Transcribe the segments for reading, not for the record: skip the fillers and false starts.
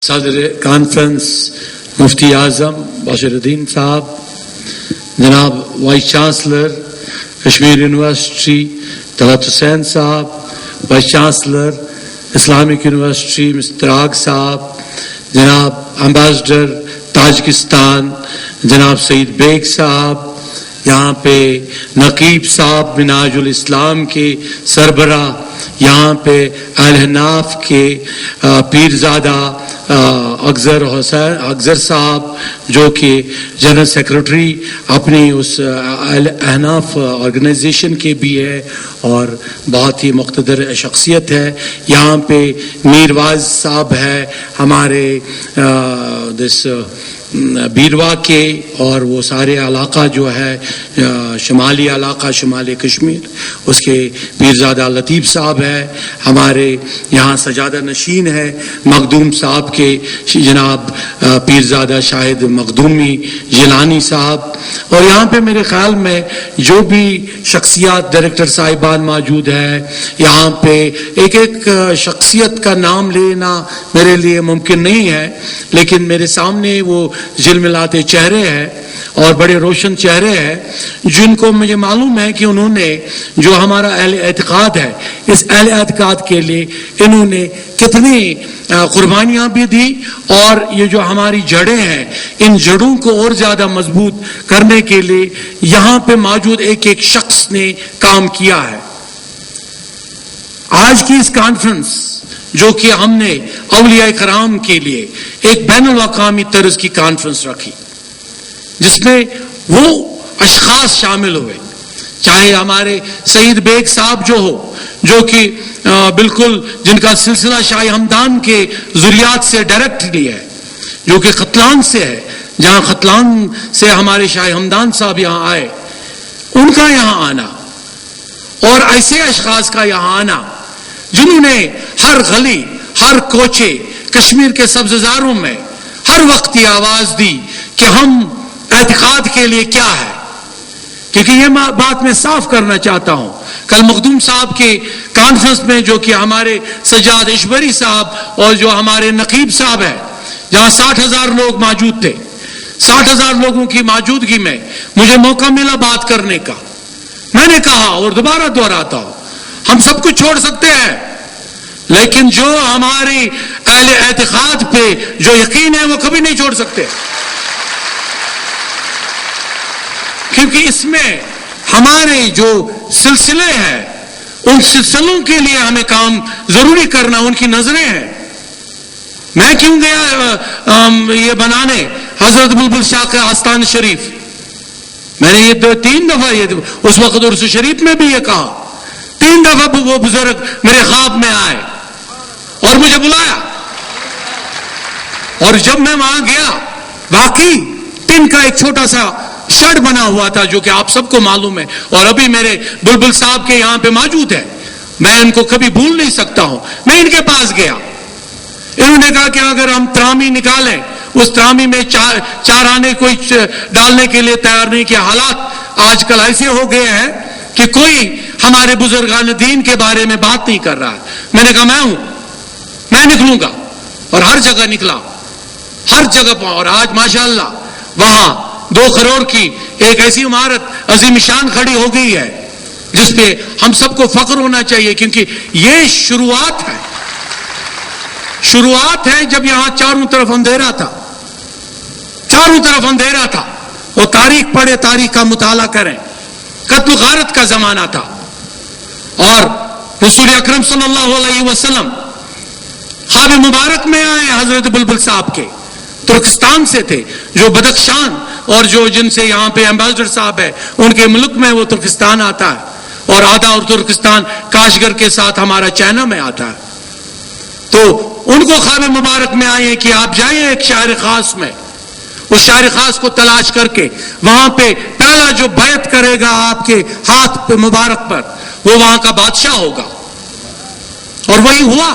صدر کانفرنس مفتی اعظم بشیر الدین صاحب، جناب vice chancellor Kashmir university Talat Hussain صاحب، vice chancellor Islamic university mister راگ صاحب، جناب امبیسڈر تاجکستان جناب سعید بیگ صاحب، یہاں پہ نقیب صاحب منہاج الاسلام کے سربراہ، یہاں پہ احناف کے پیرزادہ اکثر صاحب جو کہ جنرل سیکرٹری اپنی اس احناف آرگنائزیشن کے بھی ہے اور بہت ہی مقتدر شخصیت ہے، یہاں پہ میرواز صاحب ہے ہمارے بیروا کے، اور وہ سارے علاقہ جو ہے شمالی علاقہ شمالی کشمیر اس کے پیرزادہ لطیف صاحب ہے، ہمارے یہاں سجادہ نشین ہے مخدوم صاحب کے جناب پیرزادہ شاہد مخدومی جیلانی صاحب، اور یہاں پہ میرے خیال میں جو بھی شخصیات ڈائریکٹر صاحبان موجود ہے، یہاں پہ ایک ایک شخصیت کا نام لینا میرے لیے ممکن نہیں ہے، لیکن میرے سامنے وہ جلملاتے چہرے ہیں اور بڑے روشن چہرے ہیں جن کو مجھے معلوم ہے کہ انہوں نے جو ہمارا اہل اعتقاد ہے، اس اہل اعتقاد کے لیے انہوں نے کتنی قربانیاں بھی دی، اور یہ جو ہماری جڑیں ہیں ان جڑوں کو اور زیادہ مضبوط کرنے کے لیے یہاں پہ موجود ایک ایک شخص نے کام کیا ہے۔ آج کی اس کانفرنس جو کہ ہم نے اولیاء کرام کے لیے ایک بین الاقوامی طرز کی کانفرنس رکھی، جس میں وہ اشخاص شامل ہوئے، چاہے ہمارے سعید بیگ صاحب جو کہ بالکل جن کا سلسلہ شاہ ہمدان کے ذریات سے ڈائریکٹلی ہے، جو کہ ختلان سے ہے، جہاں ختلان سے ہمارے شاہ ہمدان صاحب یہاں آئے، ان کا یہاں آنا، اور ایسے اشخاص کا یہاں آنا جنہوں نے ہر گلی ہر کوچے کشمیر کے سبززاروں میں ہر وقت یہ آواز دی کہ ہم اعتقاد کے لیے کیا ہے، کیونکہ یہ بات میں صاف کرنا چاہتا ہوں۔ کل مخدوم صاحب کے کانفرنس میں جو کہ ہمارے سجاد اشبری صاحب اور جو ہمارے نقیب صاحب ہیں، جہاں 60,000 لوگ موجود تھے، 60,000 لوگوں کی موجودگی میں مجھے موقع ملا بات کرنے کا، میں نے کہا اور دوبارہ دہراتا ہوں، ہم سب کچھ چھوڑ سکتے ہیں، لیکن جو ہماری اہل اعتقاد پہ جو یقین ہے وہ کبھی نہیں چھوڑ سکتے، کیونکہ اس میں ہمارے جو سلسلے ہیں ان سلسلوں کے لیے ہمیں کام ضروری کرنا، ان کی نظریں ہیں۔ میں کیوں گیا یہ بنانے حضرت بلبل شاہ کے آستان شریف، میں نے یہ 3 دفعہ اس وقت عرس شریف میں بھی یہ کہا، 3 دفعہ وہ بزرگ میرے خواب میں آئے اور مجھے بلایا، اور جب میں وہاں گیا واقعی ٹن کا ایک چھوٹا سا شیڈ بنا ہوا تھا جو کہ آپ سب کو معلوم ہے، اور ابھی میرے بلبل صاحب کے یہاں پہ موجود ہے، میں ان کو کبھی بھول نہیں سکتا ہوں۔ میں ان کے پاس گیا، انہوں نے کہا کہ اگر ہم ترامی نکالیں، اس ترامی میں 4 آنے کوئی ڈالنے کے لیے تیار نہیں، کہ حالات آج کل ایسے ہو گئے ہیں کہ کوئی ہمارے بزرگان دین کے بارے میں بات نہیں کر رہا ہے۔ میں نے کہا میں نکلوں گا، اور ہر جگہ نکلا، ہر جگہ پہ، اور آج ماشاءاللہ وہاں 2 کروڑ کی ایک ایسی عمارت عظیم شان کھڑی ہو گئی ہے جس پہ ہم سب کو فخر ہونا چاہیے، کیونکہ یہ شروعات ہے جب یہاں چاروں طرف اندھیرا تھا، چاروں طرف اندھیرا تھا۔ وہ تاریخ پڑھے، تاریخ کا مطالعہ کریں، قتل و غارت کا زمانہ تھا، اور رسول اکرم صلی اللہ علیہ وسلم خواب مبارک میں آئے حضرت بلبل صاحب کے، ترکستان سے تھے، جو بدخشان اور جو جن سے یہاں پہ امبیسڈر صاحب ہے ان کے ملک میں وہ ترکستان آتا ہے، اور آدھا اور ترکستان کاشگر کے ساتھ ہمارا چائنا میں آتا ہے، تو ان کو خواب مبارک میں آئے کہ آپ جائیں ایک شہر خاص میں، اس شہر خاص کو تلاش کر کے وہاں پہ پہلا جو بیعت کرے گا آپ کے ہاتھ پہ مبارک پر وہ وہاں کا بادشاہ ہوگا، اور وہی ہوا۔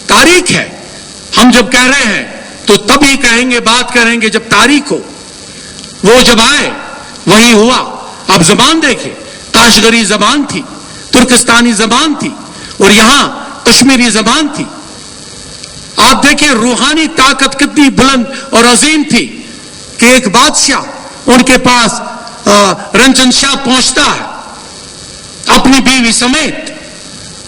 تاریخ ہے، ہم جب کہہ رہے ہیں تو تب ہی کہیں گے، بات کریں گے جب تاریخ ہو۔ وہ جب آئے وہی ہوا۔ آپ زبان دیکھیں، کاشگری زبان تھی، ترکستانی زبان تھی، اور یہاں کشمیری زبان تھی۔ آپ دیکھیں روحانی طاقت کتنی بلند اور عظیم تھی کہ ایک بادشاہ ان کے پاس رنجن شاہ پہنچتا ہے اپنی بیوی سمیت،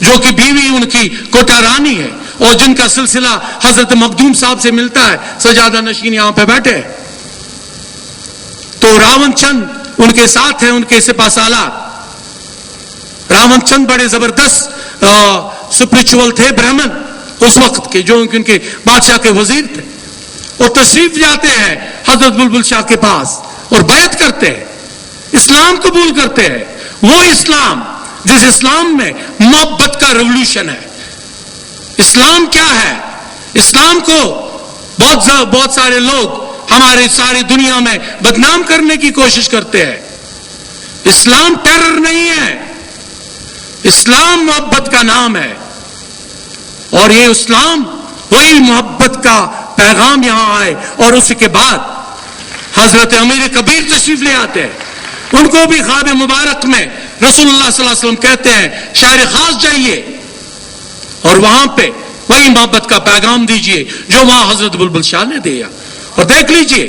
جو کہ بیوی ان کی کوٹا رانی ہے اور جن کا سلسلہ حضرت مخدوم صاحب سے ملتا ہے، سجادہ نشین یہاں پہ بیٹھے ہیں۔ تو راون چند ان کے ساتھ ہیں، ان کے سپہ سالار۔ راون چند بڑے زبردست سپریچول تھے، برہمن اس وقت کے، جو ان کے بادشاہ کے وزیر تھے، اور تشریف جاتے ہیں حضرت بلبل شاہ کے پاس اور بیعت کرتے ہیں، اسلام قبول کرتے ہیں، وہ اسلام جس اسلام میں محبت کا ریولوشن ہے۔ اسلام کیا ہے؟ اسلام کو بہت سارے لوگ ہمارے ساری دنیا میں بدنام کرنے کی کوشش کرتے ہیں۔ اسلام ٹیرر نہیں ہے، اسلام محبت کا نام ہے، اور یہ اسلام وہی محبت کا پیغام یہاں آئے۔ اور اس کے بعد حضرت امیر کبیر تشریف لے آتے ہیں، ان کو بھی خواب مبارک میں رسول اللہ صلی اللہ علیہ وسلم کہتے ہیں شہر خاص جائیے اور وہاں پہ وہی محبت کا پیغام دیجئے جو وہاں حضرت بلبل شاہ نے دیا۔ اور دیکھ لیجئے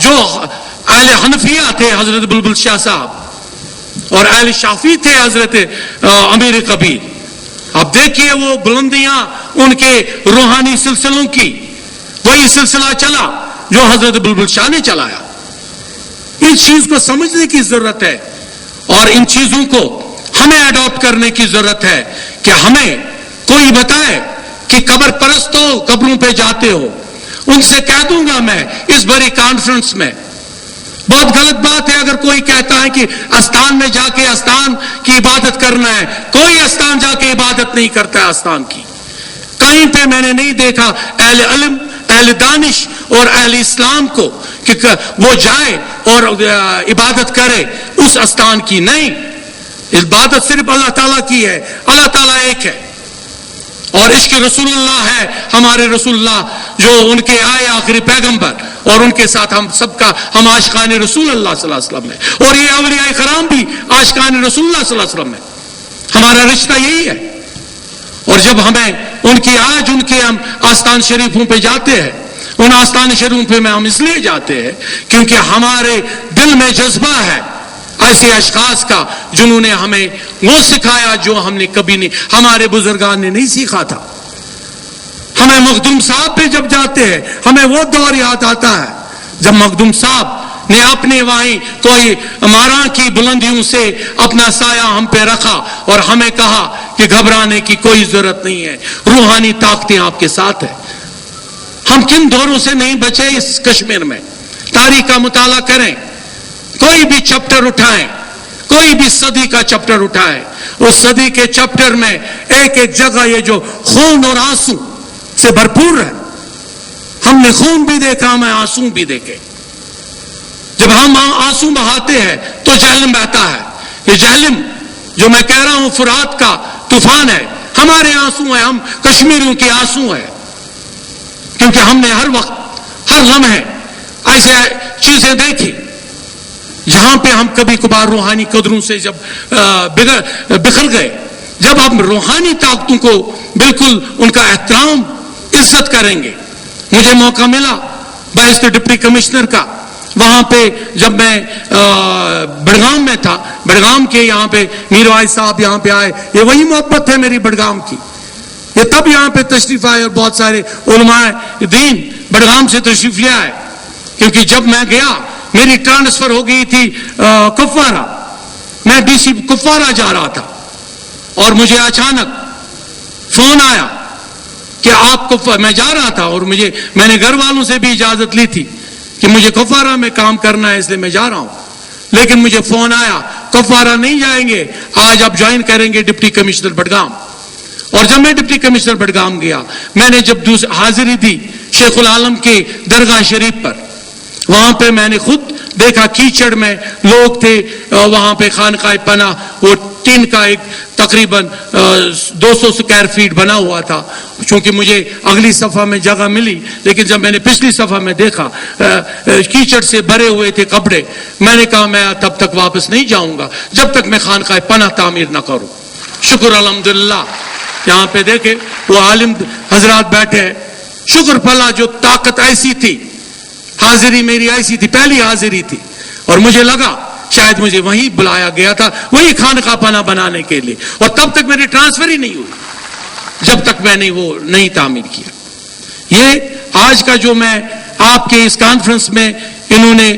جو اہل حنفیہ تھے حضرت بلبل شاہ صاحب، اور اہل شافعی تھے حضرت امیر کبیر۔ اب دیکھیے وہ بلندیاں ان کے روحانی سلسلوں کی، وہی سلسلہ چلا جو حضرت بلبل شاہ نے چلایا۔ اس چیز کو سمجھنے کی ضرورت ہے، اور ان چیزوں کو ہمیں اڈاپٹ کرنے کی ضرورت ہے کہ ہمیں کوئی بتائے کہ قبر پرست ہو، قبروں پہ جاتے ہو، ان سے کہہ دوں گا میں اس بڑی کانفرنس میں، بہت غلط بات ہے اگر کوئی کہتا ہے کہ استان میں جا کے استان کی عبادت کرنا ہے۔ کوئی استان جا کے عبادت نہیں کرتا ہے استان کی، کہیں پہ میں نے نہیں دیکھا اہل علم، اہل دانش اور اہل اسلام کو کہ وہ جائے اور عبادت کرے اس استان کی۔ نہیں، عبادت صرف اللہ تعالیٰ کی ہے، اللہ تعالیٰ ایک ہے، اور عشق رسول اللہ ہے ہمارے رسول اللہ جو ان کے آئے آخری پیغمبر، اور ان کے ساتھ ہم سب کا ہم عاشقان رسول اللہ صلی اللہ علیہ وسلم ہے، اور یہ اولیاء کرام بھی عاشقان رسول اللہ صلی اللہ علیہ وسلم ہے، ہمارا رشتہ یہی ہے۔ اور جب ہمیں ان کی آج ان کے ہم آستان شریفوں پہ جاتے ہیں، ان آستان شریفوں پہ میں ہم اس لیے جاتے ہیں کیونکہ ہمارے دل میں جذبہ ہے ایسے اشخاص کا جنہوں نے ہمیں وہ سکھایا جو ہم نے کبھی نہیں، ہمارے بزرگان نے نہیں سیکھا تھا۔ ہمیں مخدوم صاحب پہ جب جاتے ہیں ہمیں وہ دور یاد آتا ہے جب مخدوم صاحب نے اپنے وہیں کوئی ماراں کی بلندیوں سے اپنا سایہ ہم پہ رکھا اور ہمیں کہا کہ گھبرانے کی کوئی ضرورت نہیں ہے، روحانی طاقتیں آپ کے ساتھ ہیں۔ ہم کن دوروں سے نہیں بچے اس کشمیر میں؟ تاریخ کا مطالعہ کریں، کوئی بھی چپٹر اٹھائیں، کوئی بھی صدی کا چپٹر اٹھائیں، اس صدی کے چپٹر میں ایک ایک جگہ یہ جو خون اور آنسو سے بھرپور ہے، ہم نے خون بھی دیکھا، ہمیں آنسو بھی دیکھے۔ جب ہم آنسو بہاتے ہیں تو جہلم بہتا ہے، یہ جہلم جو میں کہہ رہا ہوں فرات کا طوفان ہے، ہمارے آنسو ہیں، ہم کشمیریوں کے آنسو ہیں، کیونکہ ہم نے ہر وقت ہر لمحے ایسے چیزیں دیکھی جہاں پہ ہم کبھی کبھار روحانی قدروں سے جب بکھر گئے، جب ہم روحانی طاقتوں کو بالکل ان کا احترام عزت کریں گے۔ مجھے موقع ملا بحث ڈپٹی کمشنر کا، وہاں پہ جب میں بڑگام میں تھا، بڑگام کے یہاں پہ میر واحد صاحب یہاں پہ آئے، یہ وہی محبت ہے میری بڑگام کی، یہ تب یہاں پہ تشریف آئے اور بہت سارے علماء دین بڑگام سے تشریف لے آئے، کیونکہ جب میں گیا میری ٹرانسفر ہو گئی تھی کپوارہ، میں ڈی سی کپوارہ جا رہا تھا اور مجھے اچانک فون آیا کہ آپ کپوارہ، میں جا رہا تھا اور میں نے گھر والوں سے بھی اجازت لی تھی کہ مجھے کپوارہ میں کام کرنا ہے اس لیے میں جا رہا ہوں، لیکن مجھے فون آیا کپوارہ نہیں جائیں گے، آج آپ جوائن کریں گے ڈپٹی کمشنر بڈگام۔ اور جب میں ڈپٹی کمشنر بڈگام گیا، میں نے جب حاضری دی شیخ العالم کے درگاہ شریف پر، وہاں پہ میں نے خود دیکھا کیچڑ میں لوگ تھے، وہاں پہ خانقاہ پناہ وہ ٹین کا ایک تقریباً 200 سکوائر فیٹ بنا ہوا تھا، چونکہ مجھے اگلی صفحہ میں جگہ ملی، لیکن جب میں نے پچھلی صفحہ میں دیکھا کیچڑ سے بھرے ہوئے تھے کپڑے، میں نے کہا میں تب تک واپس نہیں جاؤں گا جب تک میں خانقاہ پناہ تعمیر نہ کروں۔ شکر الحمدللہ یہاں پہ دیکھیں وہ عالم حضرات بیٹھے ہیں. شکر پھلا جو طاقت ایسی تھی, حاضری میری ایسی تھی, پہلی حاضری تھی, اور مجھے لگا شاید مجھے وہیں بلایا گیا تھا, وہی خانقاہ پناہ بنانے کے لیے, اور تب تک میری ٹرانسفر ہی نہیں ہوئی جب تک میں نے وہ نہیں تعمیر کیا. یہ آج کا جو میں آپ کے اس کانفرنس میں انہوں نے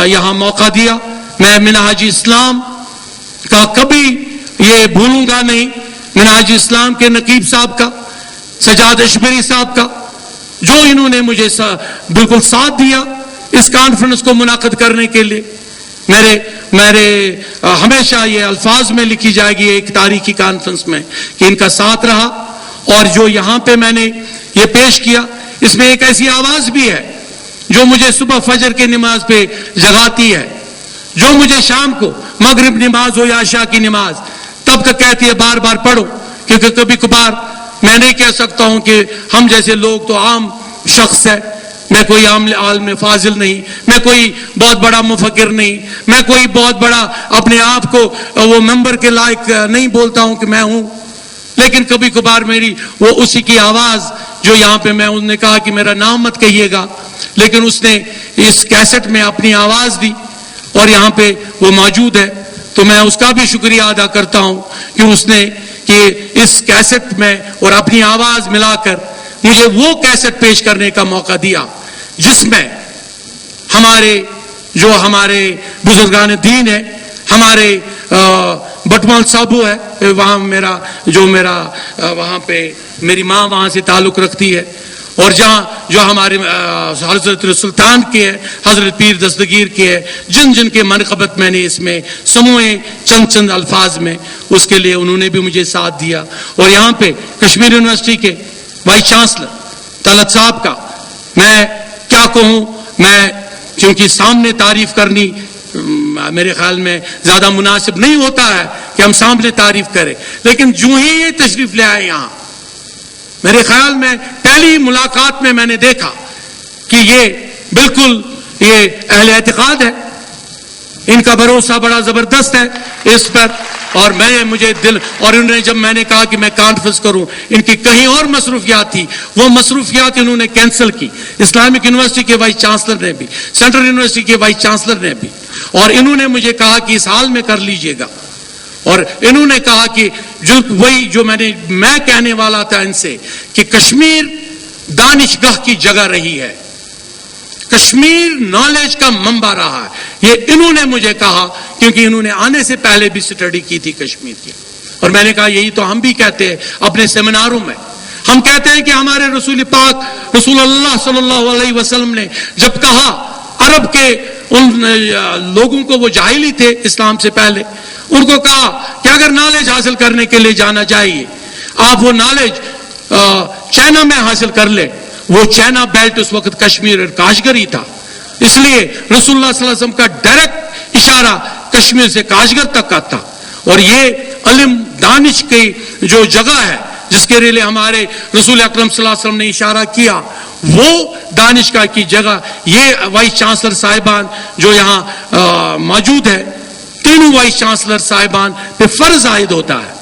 یہاں موقع دیا, میں منہاج اسلام کا کبھی یہ بھولوں گا نہیں. منہاج اسلام کے نقیب صاحب کا, سجاد اشبری صاحب کا, جو انہوں نے مجھے بالکل ساتھ دیا اس کانفرنس کو منعقد کرنے کے لیے. میرے ہمیشہ یہ الفاظ میں لکھی جائے گی ایک تاریخی کانفرنس میں کہ ان کا ساتھ رہا. اور جو یہاں پہ میں نے یہ پیش کیا, اس میں ایک ایسی آواز بھی ہے جو مجھے صبح فجر کی نماز پہ جگاتی ہے, جو مجھے شام کو مغرب نماز ہو یا عشاء کی نماز تب تک کہتی ہے بار بار پڑھو, کیونکہ کبھی کبھار میں نہیں کہہ سکتا ہوں کہ ہم جیسے لوگ تو عام شخص ہے, میں کوئی عالم فاضل نہیں, میں کوئی بہت بڑا مفکر نہیں, میں کوئی بہت بڑا اپنے آپ کو وہ ممبر کے لائق نہیں بولتا ہوں کہ میں ہوں, لیکن کبھی کبھار میری وہ اسی کی آواز جو یہاں پہ میں انہوں نے کہا کہ میرا نام مت کہیے گا, لیکن اس نے اس کیسٹ میں اپنی آواز دی اور یہاں پہ وہ موجود ہے, تو میں اس کا بھی شکریہ ادا کرتا ہوں کہ اس نے کہ اس کیسٹ میں اور اپنی آواز ملا کر مجھے وہ کیسٹ پیش کرنے کا موقع دیا جس میں ہمارے بزرگان دین ہے, ہمارے بٹمال صاحبو ہے, وہاں میرا وہاں پہ میری ماں وہاں سے تعلق رکھتی ہے, اور جہاں جو ہمارے حضرت سلطان کے ہے, حضرت پیر دستگیر کے ہے, جن کے منقبت میں نے اس میں سموئے چند الفاظ میں, اس کے لیے انہوں نے بھی مجھے ساتھ دیا. اور یہاں پہ کشمیر یونیورسٹی کے وائس چانسلر طلعت صاحب کا میں کیا کہوں, میں کیونکہ سامنے تعریف کرنی میرے خیال میں زیادہ مناسب نہیں ہوتا ہے کہ ہم سامنے تعریف کریں, لیکن جو ہی یہ تشریف لے آئے یہاں, میرے خیال میں پہلی ملاقات میں نے دیکھا کہ یہ بالکل یہ اہل اعتقاد ہے, ان کا بھروسہ بڑا زبردست ہے اس پر. اور مجھے دل, اور انہوں نے جب میں نے کہا کہ میں کانفرنس کروں, ان کی کہیں اور مصروفیات تھی, وہ مصروفیات انہوں نے کینسل کی. اسلامک یونیورسٹی کے وائس چانسلر نے بھی, سینٹرل یونیورسٹی کے وائس چانسلر نے بھی, اور انہوں نے مجھے کہا کہ اس حال میں کر لیجئے گا. اور انہوں نے کہا کہ وہی جو میں کہنے والا تھا ان سے کہ کشمیر دانشگاہ کی جگہ رہی ہے, کشمیر نالج کا منبع رہا ہے, یہ انہوں نے مجھے کہا کیونکہ انہوں نے آنے سے پہلے بھی سٹڈی کی تھی کشمیر کی. اور میں نے کہا یہی تو ہم بھی کہتے ہیں اپنے سیمیناروں میں, ہم کہتے ہیں کہ ہمارے رسول پاک رسول اللہ صلی اللہ علیہ وسلم نے جب کہا, عرب کے ان لوگوں کو, وہ جاہلی تھے اسلام سے پہلے, ان کو کہا کہ اگر نالج حاصل کرنے کے لیے جانا چاہیے, آپ وہ نالج چائنا میں حاصل کر لیں. وہ چائنا بیلٹ اس وقت کشمیر اور کاشگر ہی تھا, اس لیے رسول اللہ صلی اللہ علیہ وسلم کا ڈائریکٹ اشارہ کشمیر سے کاشگر تک کا تھا. اور یہ علم دانش کی جو جگہ ہے جس کے لیے ہمارے رسول اکرم صلی اللہ علیہ وسلم نے اشارہ کیا, وہ دانشگاہ کی جگہ یہ وائس چانسلر صاحبان جو یہاں موجود ہے, تینوں وائس چانسلر صاحبان پہ فرض عائد ہوتا ہے